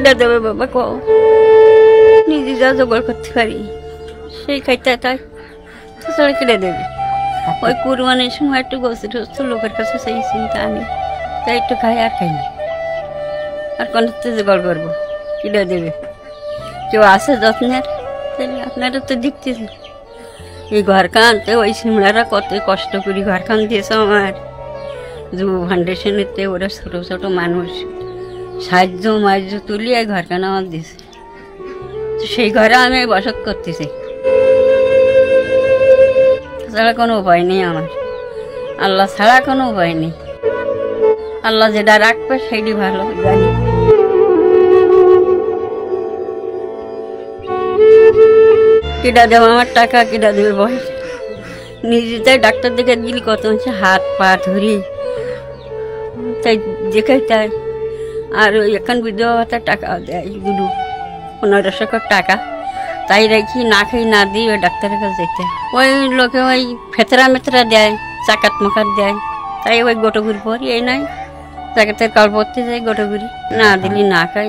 কিনা দেবে বাবা কও, নিজে যা জোগাড় করতে পারি সেই খাইতে তাই, তাছাড়া কিনে দেবে। ওই কুরবানির সময় একটু গোসে টোস্ত লোকের কাছে সেই চিন্তা আমি তাই একটু খাই আর খাই না, আর কোন জোগাড় করবো, কিনে দেবে। কেউ আছে যত্নের, তাহলে আপনারা তো দেখতেছেন এই ঘর কানতে ওই সিমড়ারা কত কষ্ট করি ঘর কান দিয়েছে আমার যুব ফাউন্ডেশনেতে। ওরা ছোট ছোট মানুষ সাহায্য মার্য তুলিয়ে ঘর কান আমার দিয়েছে, সেই ঘরে আমি বসত করতেছি, ছাড়া কোনো উপায় নেই আমার, আল্লাহ ছাড়া কোনো উপায় নেই। আল্লাহ যেটা রাখবে সেইটি ভালো জানি। কেটা দেবো আমার টাকা, কেটা দেবে বয়স, নিজে তাই ডাক্তার দেখে দিলি কত হচ্ছে হাত পা ধরি তাই দেখে তাই। আর ওই এখন বিধবা ভাতার টাকা দেয় গুরু 1500 টাকা, তাই রাখি না খাই না দিই ওই ডাক্তারের কাছে যেতে। ওই লোকে ওই ফেতরা মেতরা দেয়, চাকাত মাকাত দেয়, তাই ওই গোটো ঘুরি পরি এই নাই জায়গাতে কাল পড়তে যাই গোটো ঘুরি, না দিলি না খাই।